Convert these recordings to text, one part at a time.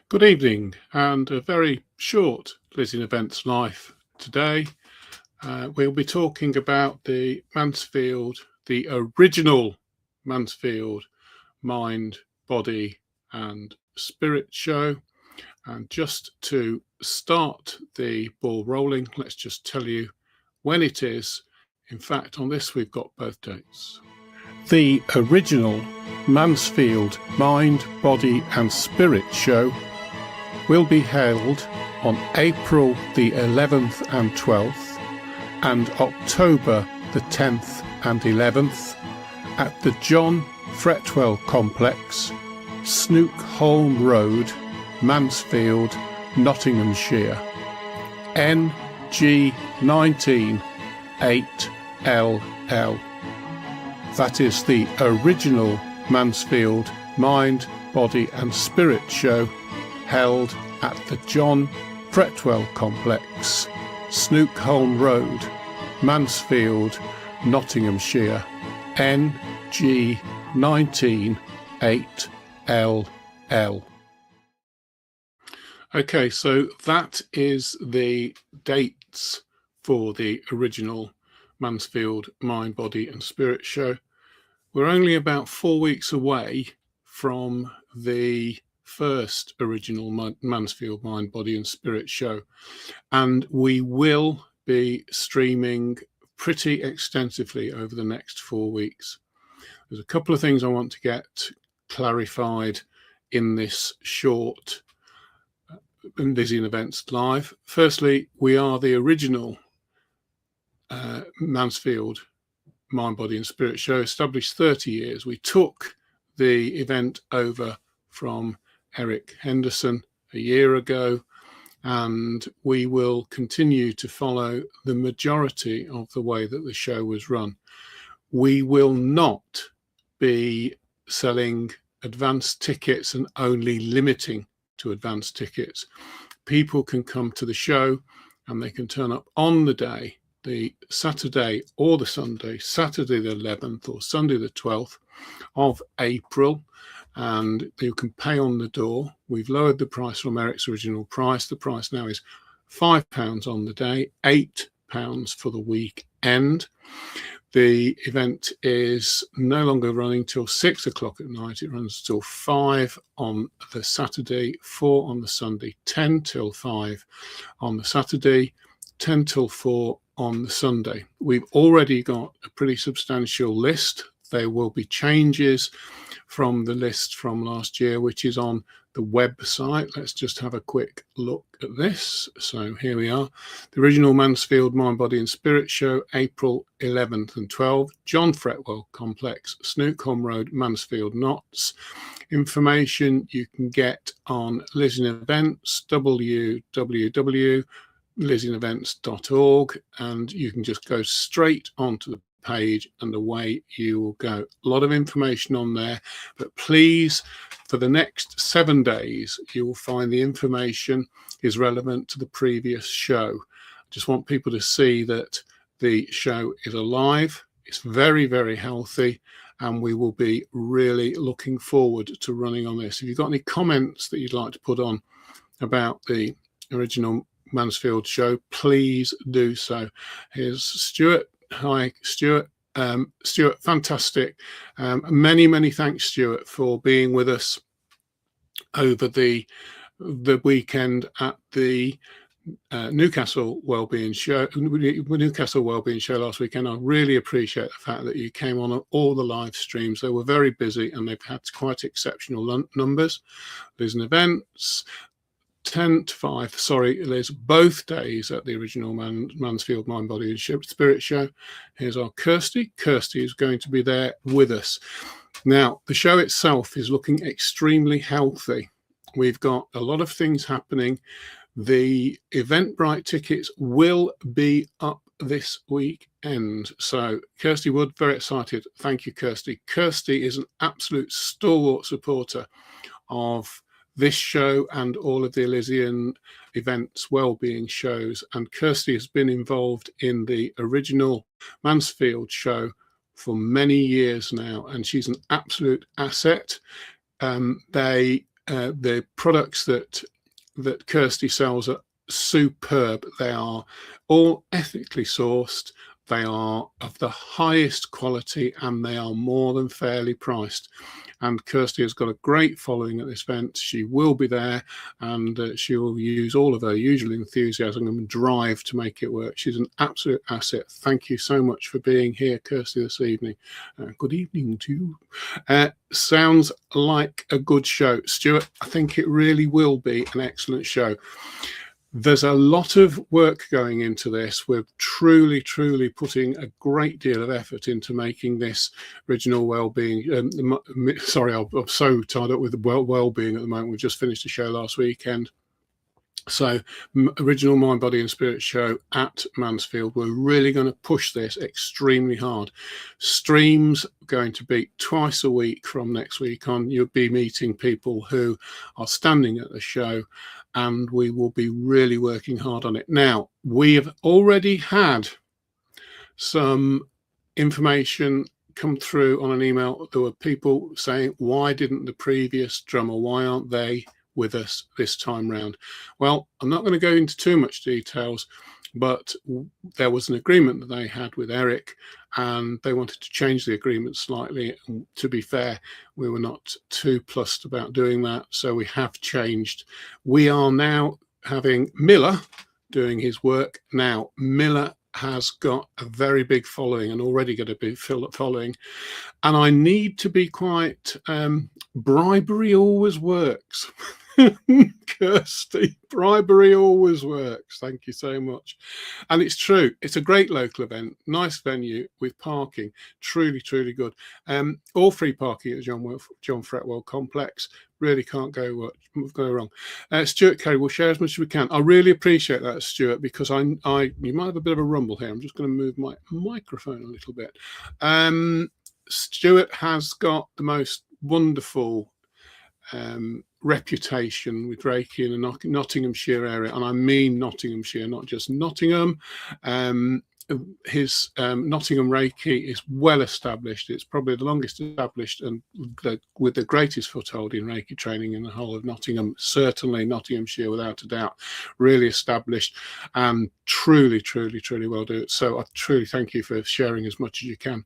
Good evening, and a very short LizianEvents live today. We'll be talking about the original Mansfield Mind, Body and Spirit show. And just to start the ball rolling, let's just tell you when it is. In fact, on this we've got both dates. The original Mansfield Mind, Body and Spirit show will be held on April the 11th and 12th and October the 10th and 11th at the John Fretwell Complex, Snookholm Road, Mansfield, Nottinghamshire, NG 198LL. That is the original Mansfield Mind, Body and Spirit show held at the John Fretwell Complex, Snookholm Road, Mansfield, Nottinghamshire, NG 198LL. Okay, so that is the dates for the original Mansfield Mind, Body and Spirit show. We're only about 4 weeks away from the first original Mansfield Mind, Body and Spirit show, and we will be streaming pretty extensively over the next 4 weeks. There's a couple of things I want to get clarified in this short LizianEvents live. Firstly, we are the original Mansfield Mind, Body and Spirit show, established 30 years. We took the event over from Eric Henderson a year ago, and we will continue to follow the majority of the way that the show was run. We will not be selling advance tickets and only limiting to advance tickets. People can come to the show and they can turn up on the day, the Saturday or the Sunday, Saturday the 11th or Sunday the 12th of April, and you can pay on the door. We've lowered the price from Eric's original price. The price now is £5 on the day, £8 for the weekend. The event is no longer running till 6 o'clock at night. It runs till 5 on the Saturday, 4 on the Sunday, 10 till 5 on the Saturday, 10 till 4 on the Sunday. We've already got a pretty substantial list. There will be changes from the list from last year, which is on the website. Let's just have a quick look at this. So here we are. The original Mansfield Mind, Body and Spirit show, April 11th and 12th, John Fretwell Complex, Snookholm Road, Mansfield, Notts. Information you can get on LizianEvents, www.lizianevents.org, and you can just go straight onto the page and away you will go. A lot of information on there, but please, for the next 7 days, you will find the information is relevant to the previous show. I just want people to see that the show is alive, it's very, very healthy, and we will be really looking forward to running on this. If you've got any comments that you'd like to put on about the original Mansfield show, please do so. Here's Stuart. Hi, Stuart. Stuart, fantastic. Many thanks, Stuart, for being with us over the weekend at the Newcastle Wellbeing show last weekend. I really appreciate the fact that you came on all the live streams. They were very busy and they've had quite exceptional numbers. LizianEvents, 10 to 5, sorry, Liz, both days at the original Mansfield Mind, Body and Spirit show. Here's our Kirsty. Kirsty is going to be there with us. Now, the show itself is looking extremely healthy. We've got a lot of things happening. The Eventbrite tickets will be up this weekend. So Kirsty Wood, very excited. Thank you, Kirsty. Kirsty is an absolute stalwart supporter of this show and all of the LizianEvents wellbeing shows, and Kirsty has been involved in the original Mansfield show for many years now, and she's an absolute asset. They The products that Kirsty sells are superb. They are all ethically sourced. They are of the highest quality, and they are more than fairly priced. And Kirsty has got a great following at this event. She will be there, and she will use all of her usual enthusiasm and drive to make it work. She's an absolute asset. Thank you so much for being here, Kirsty, this evening. Good evening to you. Sounds like a good show, Stuart. I think it really will be an excellent show. There's a lot of work going into this. We're truly putting a great deal of effort into making this original well-being. Sorry, I'm so tied up with well-being at the moment. We've just finished a show last weekend. So original Mind, Body and Spirit show at Mansfield. We're really going to push this extremely hard. Streams going to be twice a week from next week on. You'll be meeting people who are standing at the show, and we will be really working hard on it. Now, we have already had some information come through on an email. There were people saying, why didn't the previous drummer, why aren't they with us this time round? Well, I'm not going to go into too much details, but there was an agreement that they had with Eric, and they wanted to change the agreement slightly. And to be fair, we were not too plussed about doing that, so we have changed. We are now having Miller doing his work. Now, Miller has got a very big following and already got a big following, and I need to be quite bribery always works. Kirsty, bribery always works. Thank you so much. And it's true, it's a great local event, nice venue with parking, truly good. All free parking at John Fretwell Complex. Really can't go wrong. Stuart Carey, we'll share as much as we can. I really appreciate that, Stuart, because you might have a bit of a rumble here. I'm just going to move my microphone a little bit. Stuart has got the most wonderful reputation with Reiki in the Nottinghamshire area, and I mean Nottinghamshire, not just Nottingham. His Nottingham Reiki is well established. It's probably the longest established and with the greatest foothold in Reiki training in the whole of Nottingham, certainly Nottinghamshire without a doubt. Really established and truly well do it. So I truly thank you for sharing as much as you can.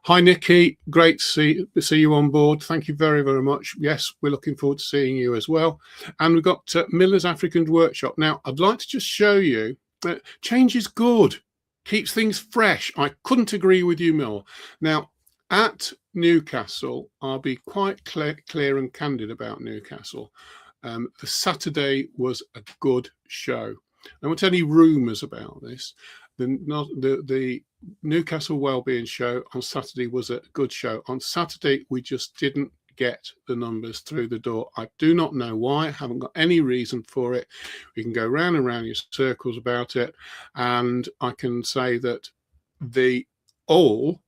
Hi Nikki, great to see you on board. Thank you very much. Yes, we're looking forward to seeing you as well. And we've got Miller's African Workshop. Now, I'd like to just show you that change is good, keeps things fresh. I couldn't agree with you more. Now, at Newcastle, I'll be quite clear and candid about Newcastle. The Saturday was a good show. I don't want any rumours about this. The Newcastle Wellbeing show on Saturday was a good show. On Saturday, we just didn't get the numbers through the door. I do not know why. I haven't got any reason for it. We can go round and round your circles about it, and I can say that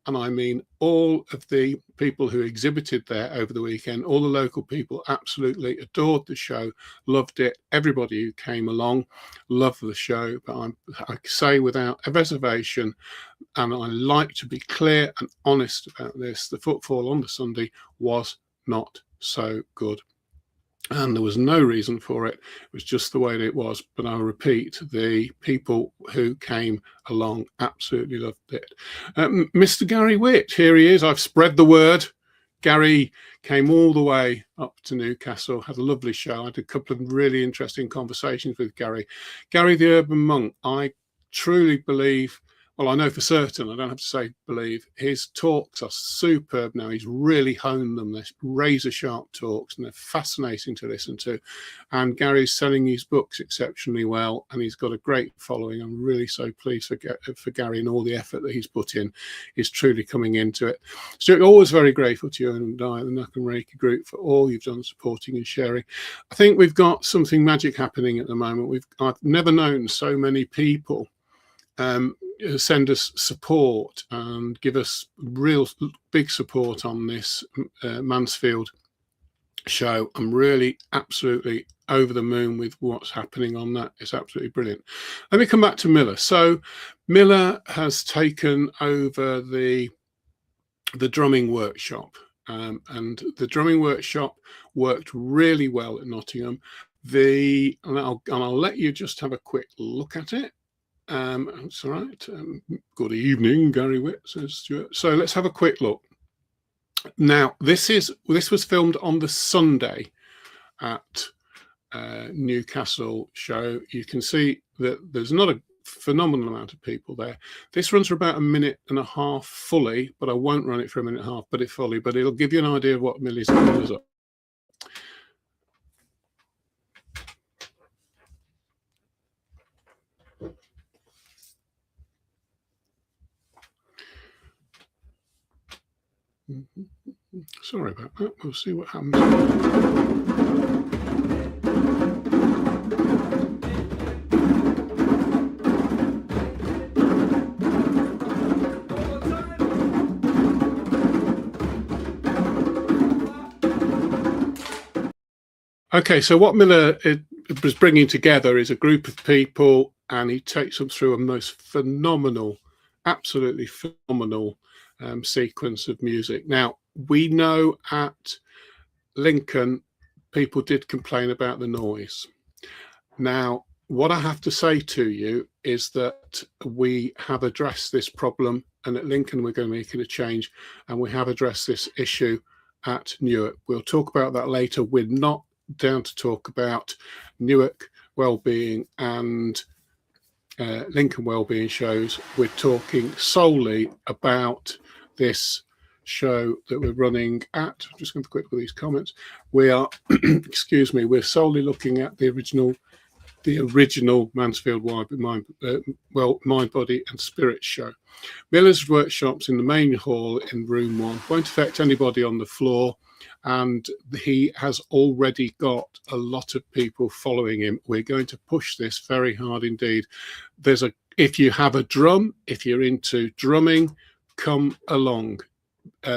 and I mean all of the people who exhibited there over the weekend, all the local people absolutely adored the show, loved it. Everybody who came along loved the show, but I say without a reservation, and I like to be clear and honest about this, the footfall on the Sunday was not so good. And there was no reason for it. It was just the way that it was. But I'll repeat, the people who came along absolutely loved it. Mr. Gary Witt, here he is. I've spread the word. Gary came all the way up to Newcastle, had a lovely show. I had a couple of really interesting conversations with Gary. Gary the Urban Monk, I truly believe, well, I know for certain, I don't have to say believe, his talks are superb now. He's really honed them. They're razor sharp talks and they're fascinating to listen to. And Gary's selling his books exceptionally well, and he's got a great following. I'm really so pleased for Gary, and all the effort that he's put in is truly coming into it. Stuart, always very grateful to you and I, the Nottingham Reiki group, for all you've done supporting and sharing. I think we've got something magic happening at the moment. I've never known so many people send us support and give us real big support on this Mansfield show. I'm really absolutely over the moon with what's happening on that. It's absolutely brilliant. Let me come back to Miller. So Miller has taken over the drumming workshop. and the drumming workshop worked really well at Nottingham. And I'll let you just have a quick look at it. That's all right. Good evening, Gary Witt, says Stuart. So let's have a quick look. Now, this was filmed on the Sunday at Newcastle show. You can see that there's not a phenomenal amount of people there. This runs for about 1.5 minutes fully, but I won't run it for 1.5 minutes, but fully. But it'll give you an idea of what Millie's up. Sorry about that. We'll see what happens. Okay, so what Miller was bringing together is a group of people, and he takes them through a most phenomenal, absolutely phenomenal sequence of music. Now, we know at Lincoln, people did complain about the noise. Now, what I have to say to you is that we have addressed this problem, and at Lincoln, we're going to make it a change, and we have addressed this issue at Newark. We'll talk about that later. We're not down to talk about Newark wellbeing and Lincoln wellbeing shows. We're talking solely about this show that we're running at. I'm just going to quick with these comments. We are, excuse me, we're solely looking at the original Mansfield Mind, Body and Spirit show. Miller's workshops in the main hall in room 1 won't affect anybody on the floor, and he has already got a lot of people following him. We're going to push this very hard indeed. If you have a drum, if you're into drumming, come along.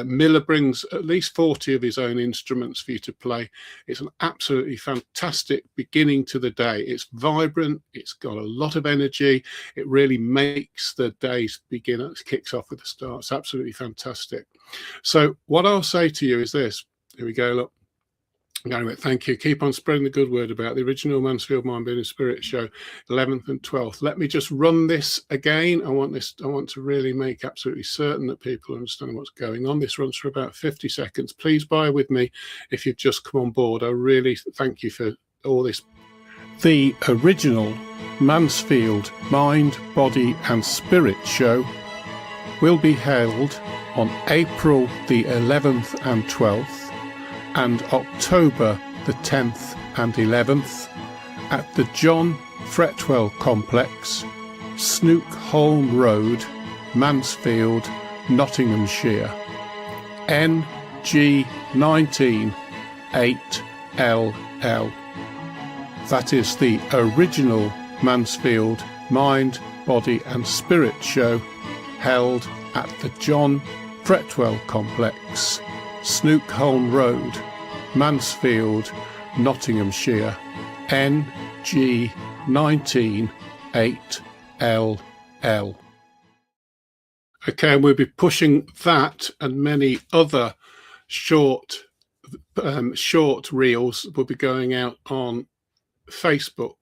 Miller brings at least 40 of his own instruments for you to play. It's an absolutely fantastic beginning to the day. It's vibrant, it's got a lot of energy, it really makes the day's begin. It kicks off with a start. It's absolutely fantastic. So what I'll say to you is this. Here we go, look. Anyway, thank you. Keep on spreading the good word about the original Mansfield Mind, Body and Spirit show, 11th and 12th. Let me just run this again. I want to really make absolutely certain that people understand what's going on. This runs for about 50 seconds. Please bear with me if you've just come on board. I really thank you for all this. The original Mansfield Mind, Body and Spirit show will be held on April the 11th and 12th and October the 10th and 11th at the John Fretwell Complex, Snookholm Road, Mansfield, Nottinghamshire, NG19 8LL. That is the original Mansfield Mind, Body and Spirit show held at the John Fretwell Complex, Snookholm Road, Mansfield, Nottinghamshire, NG19 8LL. Okay, and we'll be pushing that and many other short reels will be going out on Facebook,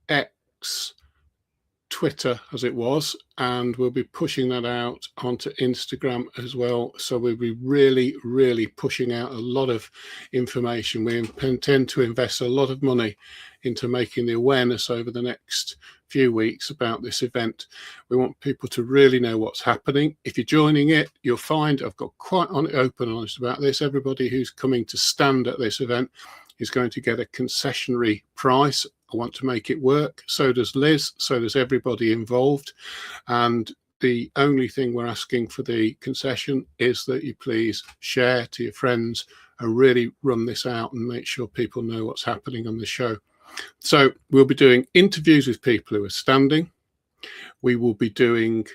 X, Twitter as it was, and we'll be pushing that out onto Instagram as well. So we'll be really pushing out a lot of information. We intend to invest a lot of money into making the awareness over the next few weeks about this event. We want people to really know what's happening. If you're joining it, you'll find I've got quite open and honest about this. Everybody who's coming to stand at this event is going to get a concessionary price. I want to make it work. So does Liz. So does everybody involved. And the only thing we're asking for the concession is that you please share to your friends and really run this out and make sure people know what's happening on the show. So we'll be doing interviews with people who are standing. We will be doing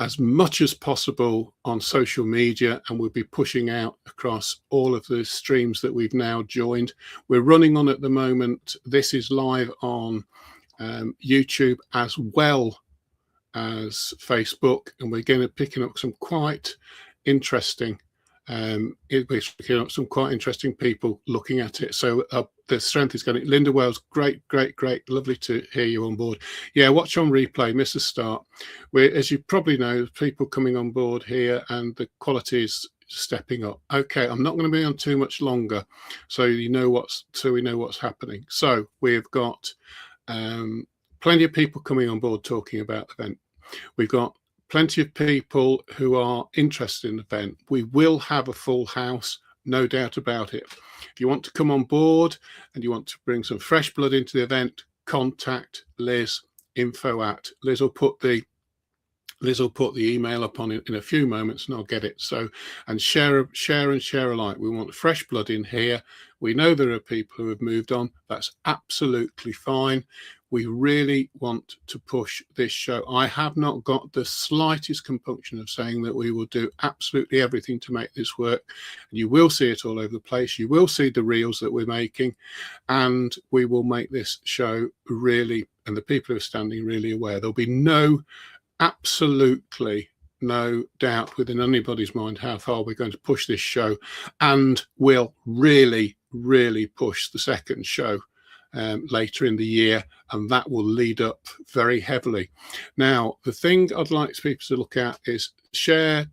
as much as possible on social media, and we'll be pushing out across all of the streams that we've now joined. We're running on at the moment. This is live on YouTube as well as Facebook, and we're going to picking up some quite interesting We're some quite interesting people looking at it. So the strength is going. Linda Wells, great, lovely to hear you on board. Yeah, watch on replay, miss a start. As you probably know, people coming on board here, and the quality is stepping up. Okay, I'm not going to be on too much longer, so we know what's happening. So we've got plenty of people coming on board talking about the event. We've got plenty of people who are interested in the event. We will have a full house, no doubt about it. If you want to come on board and you want to bring some fresh blood into the event, contact Liz, Liz will put the email up on it in a few moments, and I'll get it. So, and share alike. We want fresh blood in here. We know there are people who have moved on. That's absolutely fine. We really want to push this show. I have not got the slightest compunction of saying that we will do absolutely everything to make this work. You will see it all over the place. You will see the reels that we're making, and we will make this show really, and the people who are standing, really aware. There'll be absolutely no doubt within anybody's mind how far we're going to push this show, and we'll really push the second show later in the year, and that will lead up very heavily. Now, the thing I'd like people to look at is share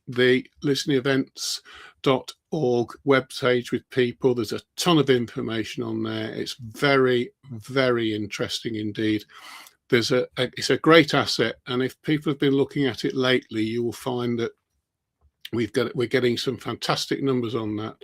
the LizianEvents.org webpage with people. There's a ton of information on there. It's very interesting indeed. It's a great asset, and if people have been looking at it lately, you will find that we're getting some fantastic numbers on that.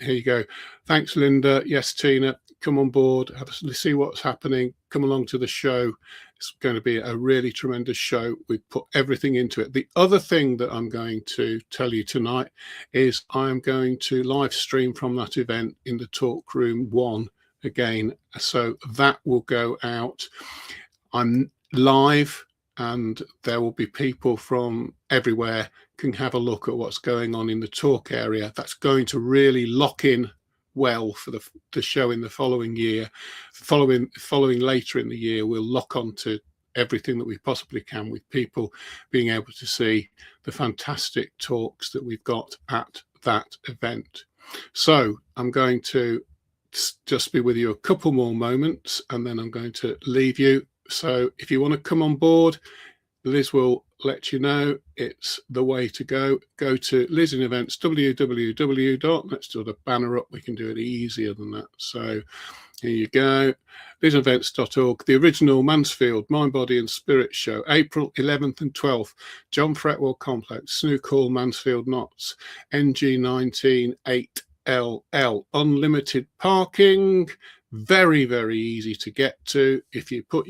Here you go. Thanks, Linda. Yes, Tina, come on board. See what's happening. Come along to the show. It's going to be a really tremendous show. We've put everything into it. The other thing that I'm going to tell you tonight is I'm going to live stream from that event in the Talk Room 1 again. So that will go out. I'm live, and there will be people from everywhere can have a look at what's going on in the talk area. That's going to really lock in well for the show in the following year. Following later in the year, we'll lock on to everything that we possibly can, with people being able to see the fantastic talks that we've got at that event. So I'm going to just be with you a couple more moments, and then I'm going to leave you. So if you want to come on board, Liz will let you know. It's the way to go. Go to LizianEvents, www. Let's do the banner up. We can do it easier than that. So here you go. LizianEvents.org, the original Mansfield Mind, Body and Spirit show, April 11th and 12th, John Fretwell Complex, Snook Hall, Mansfield Knots, NG19 8LL. Unlimited parking, very easy to get to. If you put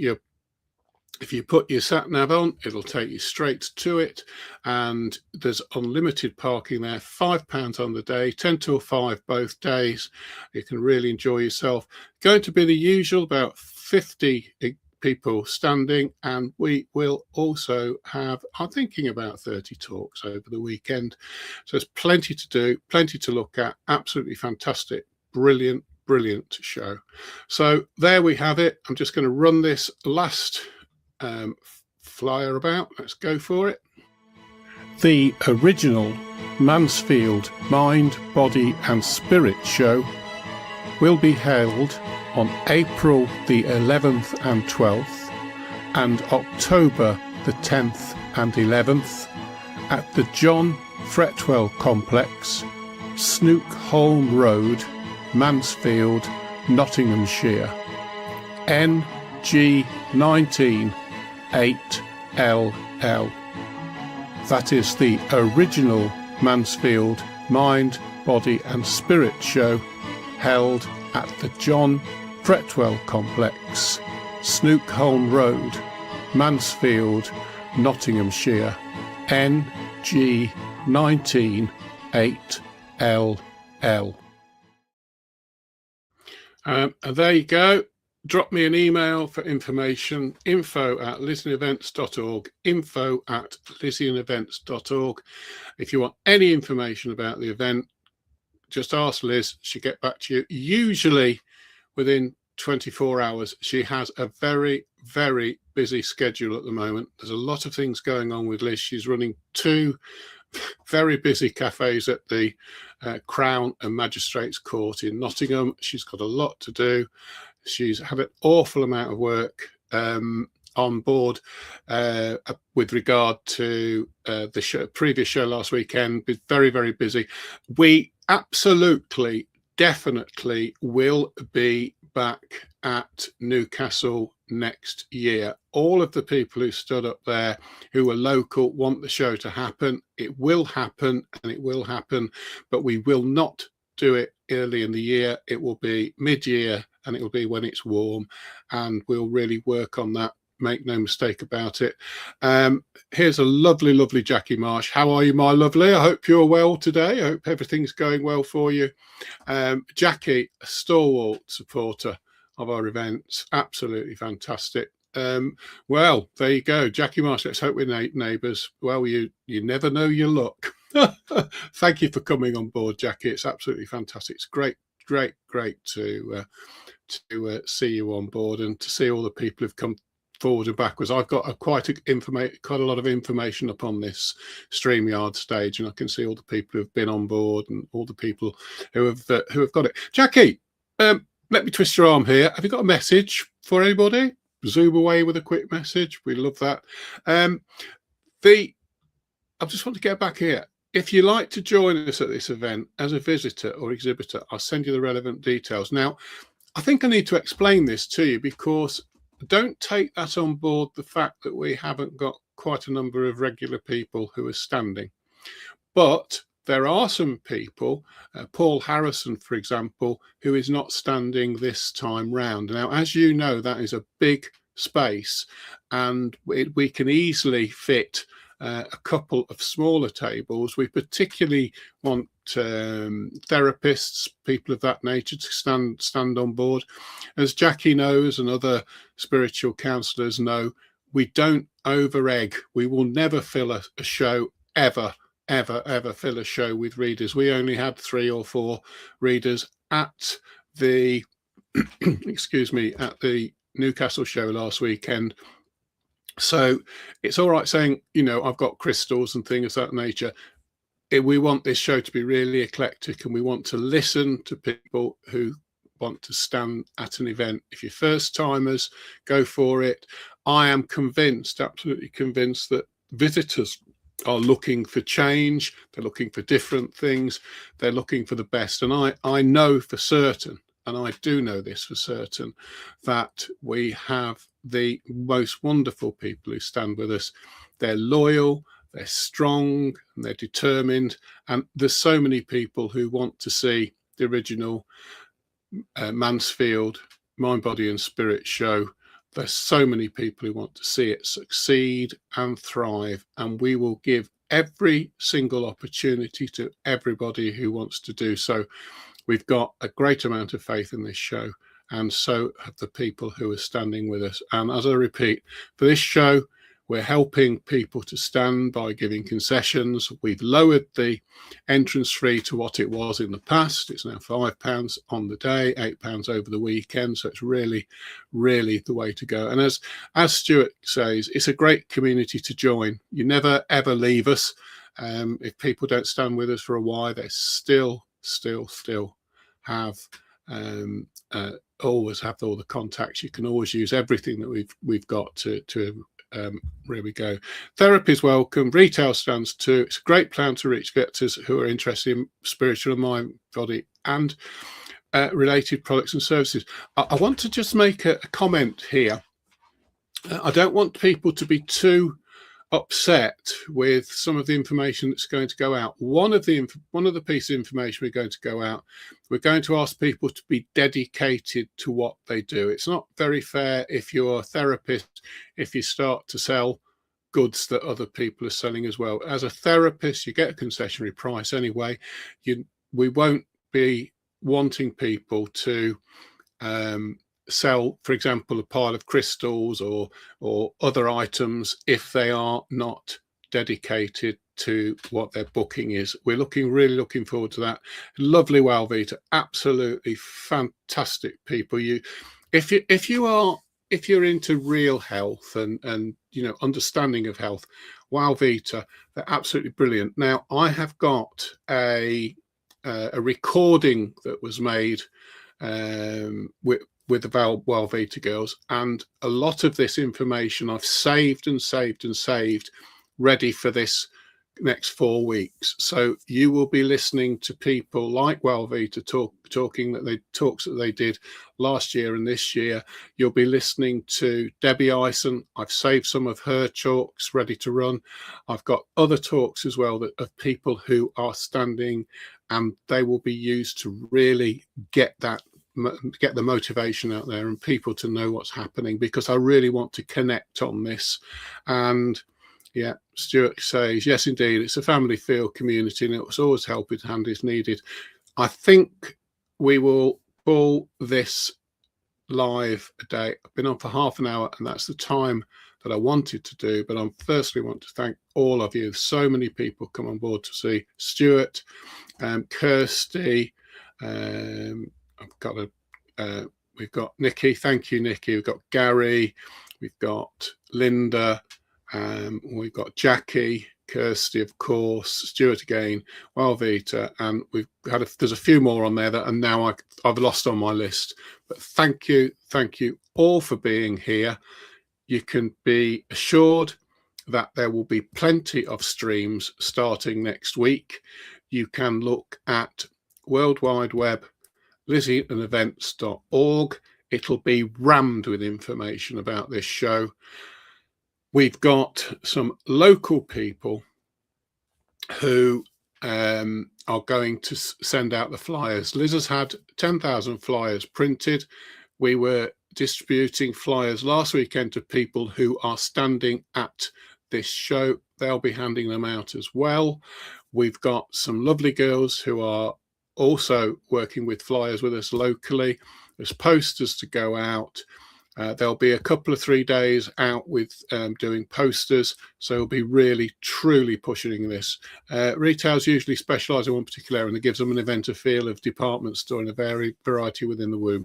your sat nav on, it'll take you straight to it, and there's unlimited parking there. £5 on the day, 10 till 5 both days. You can really enjoy yourself. Going to be the usual, about 50 people standing, and we will also have, I'm thinking, about 30 talks over the weekend. So there's plenty to do, plenty to look at. Absolutely fantastic, brilliant show. So there we have it. I'm just going to run this last flyer about. Let's go for it. The original Mansfield Mind, Body and Spirit show will be held on April the 11th and 12th and October the 10th and 11th at the John Fretwell Complex, Snookholm Road, Mansfield, Nottinghamshire, NG19 8LL. That is the original Mansfield Mind, Body and Spirit show held at the John Fretwell Complex, Snookholm Road, Mansfield, Nottinghamshire, NG19 8LL. There you go. Drop me an email for information, info@LizianEvents.org, info@LizianEvents.org. If you want any information about the event, just ask Liz. She'll get back to you, usually within 24 hours. She has a very busy schedule at the moment. There's a lot of things going on with Liz. She's running 2 very busy cafes at the Crown and Magistrates Court in Nottingham. She's got a lot to do. She's had an awful amount of work on board with regard to the previous show last weekend. Been very, very busy. We absolutely, definitely will be back at Newcastle next year. All of the people who stood up there who are local want the show to happen. It will happen, and it will happen, but we will not do it early in the year. It will be mid-year, and it will be when it's warm, and we'll really work on that. Make no mistake about it. Here's a lovely, lovely Jackie Marsh. How are you, my lovely? I hope you're well today. I hope everything's going well for you. Jackie, a stalwart supporter of our events. Absolutely fantastic. Well, there you go. Jackie Marsh, let's hope we're neighbours. Well, you never know your luck. Thank you for coming on board, Jackie. It's absolutely fantastic. It's great to see you on board, and to see all the people who've come forward and backwards. I've got quite a lot of information up on this StreamYard stage, and I can see all the people who've been on board and all the people who have got it. Jackie, let me twist your arm here. Have you got a message for anybody? Zoom away with a quick message. We love that. I just want to get back here. If you like to join us at this event as a visitor or exhibitor, I'll send you the relevant details. Now, I think I need to explain this to you, because don't take that on board, the fact that we haven't got quite a number of regular people who are standing. But there are some people, Paul Harrison, for example, who is not standing this time round. Now, as you know, that is a big space, and we can easily fit a couple of smaller tables. We particularly want therapists, people of that nature, to stand on board. As Jackie knows, and other spiritual counsellors know, we don't over egg. We will never fill a show ever fill a show with readers. We only had 3 or 4 readers at the excuse me, at the Newcastle show last weekend. So it's all right saying, you know, I've got crystals and things of that nature. We want this show to be really eclectic, and we want to listen to people who want to stand at an event. If you're first timers, go for it. I am convinced, absolutely convinced, that visitors are looking for change. They're looking for different things. They're looking for the best. And I know for certain, and I do know this for certain, that we have the most wonderful people who stand with us. They're loyal, they're strong, and they're determined. And there's so many people who want to see the original Mansfield Mind, Body and Spirit show. There's so many people who want to see it succeed and thrive, and we will give every single opportunity to everybody who wants to do so. We've got a great amount of faith in this show, and so have the people who are standing with us. And as I repeat, for this show, we're helping people to stand by giving concessions. We've lowered the entrance fee to what it was in the past. It's now £5 on the day, £8 over the weekend. So it's really, really the way to go. And as Stuart says, it's a great community to join. You never, ever leave us. If people don't stand with us for a while, they still have always have all the contacts. You can always use everything that we've got to really go. Therapy is welcome. Retail stands too. It's a great plan to reach visitors who are interested in spiritual mind, body, and related products and services. I want to just make a comment here. I don't want people to be too upset with some of the information that's going to go out. One of the pieces of information we're going to go out, we're going to ask people to be dedicated to what they do. It's not very fair if you're a therapist, if you start to sell goods that other people are selling as well. As a therapist, you get a concessionary price anyway. We won't be wanting people to sell, for example, a pile of crystals or other items if they are not dedicated to what their booking is. We're really looking forward to that. Lovely Walvita, absolutely fantastic people. If you're into real health and you know, understanding of health, Wow Vita. They're absolutely brilliant. Now, I have got a recording that was made with the Wow Vita girls, and a lot of this information I've saved and saved and saved, ready for this next 4 weeks. So you will be listening to people like Wow Vita talking talks that they did last year and this year. You'll be listening to Debbie Ison. I've saved some of her talks ready to run. I've got other talks as well of people who are standing, and they will be used to really get the motivation out there and people to know what's happening, because I really want to connect on this. And yeah, Stuart says, yes, indeed, it's a family feel community, and it's always helping hand is needed. I think we will call this live a day. I've been on for half an hour, and that's the time that I wanted to do. But I firstly want to thank all of you. So many people come on board to see Stuart, Kirsty. We've got Nikki. Thank you, Nikki. We've got Gary. We've got Linda. We've got Jackie, Kirsty, of course, Stuart again, Wow Vita, and we've had there's a few more on there that, and now I've lost on my list. But thank you all for being here. You can be assured that there will be plenty of streams starting next week. You can look at World Wide Web, LizianEvents.org. It'll be rammed with information about this show. We've got some local people who are going to send out the flyers. Liz has had 10,000 flyers printed. We were distributing flyers last weekend to people who are standing at this show. They'll be handing them out as well. We've got some lovely girls who are also working with flyers with us locally. There's posters to go out. There'll be a couple of 3 days out with doing posters, so we'll be really, truly pushing this. Retailers usually specialise in one particular area, and it gives them an event a feel of department store and a variety within the womb.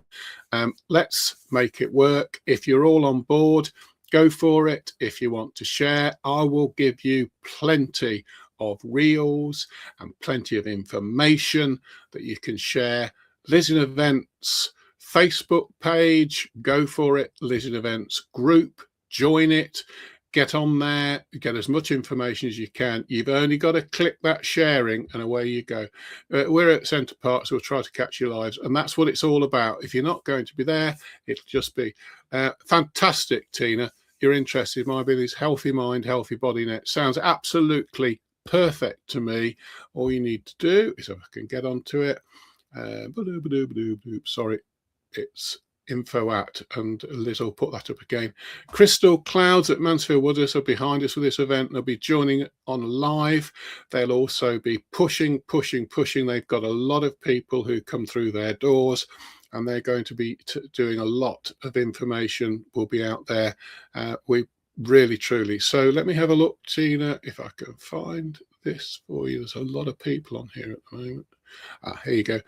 Let's make it work. If you're all on board, go for it. If you want to share, I will give you plenty of reels and plenty of information that you can share. LizianEvents Facebook page, go for it. LizianEvents group, join it, get on there, get as much information as you can. You've only got to click that sharing and away you go. We're at Centre Park, so we'll try to catch you live, and that's what it's all about. If you're not going to be there, it'll just be fantastic. Tina, you're interested. Might be this healthy mind, healthy body net. Sounds absolutely perfect to me. All you need to do is, if I can get onto it, sorry, it's info at, and Liz will put that up again. Crystal Clouds at Mansfield Wooders are behind us with this event. They'll be joining on live. They'll also be pushing. They've got a lot of people who come through their doors, and they're going to be doing a lot of information will be out there. We really, truly. So let me have a look, Tina, if I can find this for you. There's a lot of people on here at the moment. Here you go.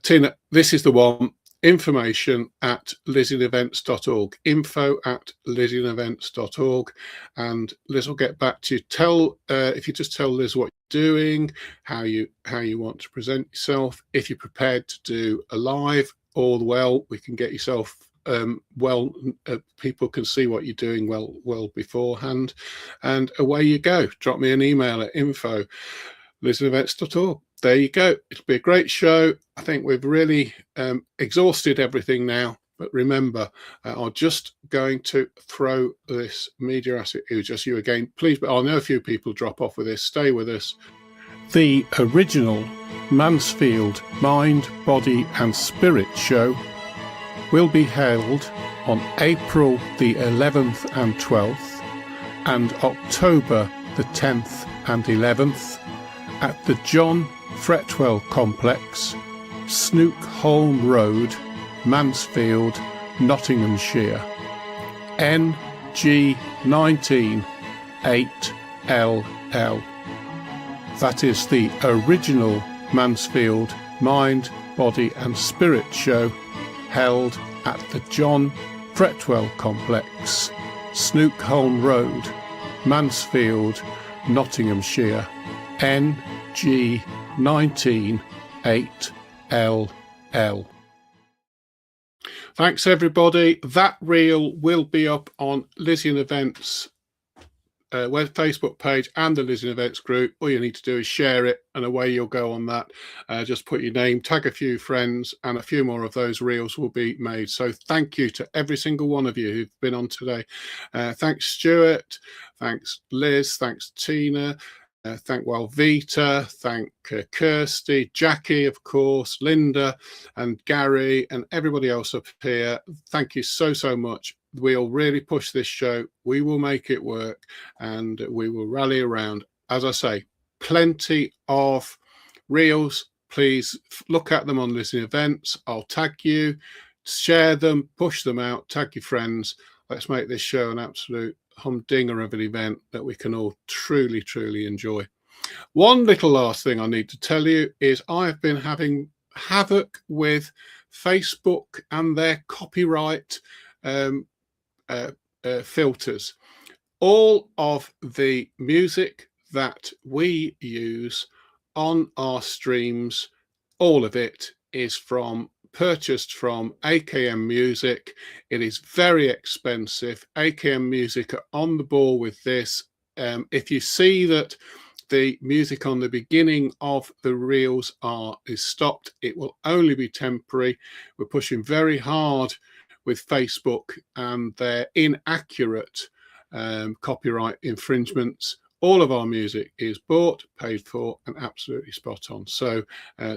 Tina, this is the one. Information at LizianEvents.org, info at LizianEvents.org, and Liz will get back to you. If you just tell Liz what you're doing, how you want to present yourself. If you're prepared to do a live, all well, we can get yourself people can see what you're doing well beforehand, and away you go. Drop me an email at info LizianEvents.org. There you go. It'll be a great show. I think we've really exhausted everything now. But remember, I'm just going to throw this media asset. It was just you again. Please, but I know a few people drop off with this. Stay with us. The original Mansfield Mind, Body and Spirit show will be held on April the 11th and 12th and October the 10th and 11th at the John Fretwell Complex, Snookholm Road, Mansfield, Nottinghamshire, NG19 8LL. That is the original Mansfield Mind, Body and Spirit show held at the John Fretwell Complex, Snookholm Road, Mansfield, Nottinghamshire, NG 198LL. Thanks everybody. That reel will be up on LizianEvents Facebook page and the LizianEvents group. All you need to do is share it and away you'll go on that. Just put your name, tag a few friends, and a few more of those reels will be made. So thank you to every single one of you who've been on today. Thanks Stuart, thanks Liz, thanks Tina, thank Walvita, thank Kirsty, Jackie, of course, Linda and Gary and everybody else up here. Thank you so much. We'll really push this show. We will make it work and we will rally around. As I say, plenty of reels. Please look at them on LizianEvents. I'll tag you, share them, push them out, tag your friends. Let's make this show an absolute humdinger of an event that we can all truly enjoy. One little last thing I need to tell you is I've been having havoc with Facebook and their copyright filters. All of the music that we use on our streams, all of it is purchased from AKM Music. It is very expensive. AKM Music are on the ball with this. If you see that the music on the beginning of the reels is stopped, it will only be temporary. We're pushing very hard with Facebook and their inaccurate copyright infringements. All of our music is bought, paid for, and absolutely spot on. So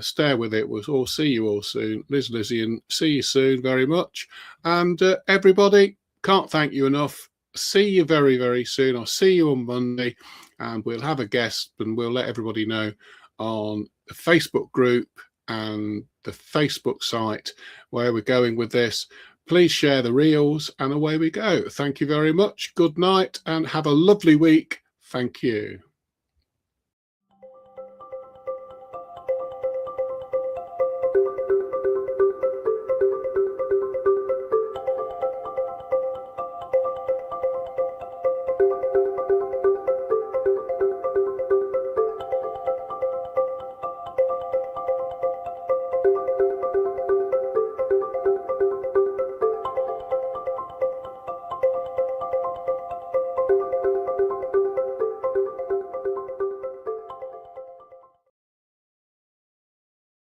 stay with it. We'll all see you all soon. Lizian, see you soon very much. And everybody, can't thank you enough. See you very soon. I'll see you on Monday, and we'll have a guest, and we'll let everybody know on the Facebook group and the Facebook site where we're going with this. Please share the reels, and away we go. Thank you very much. Good night, and have a lovely week. Thank you.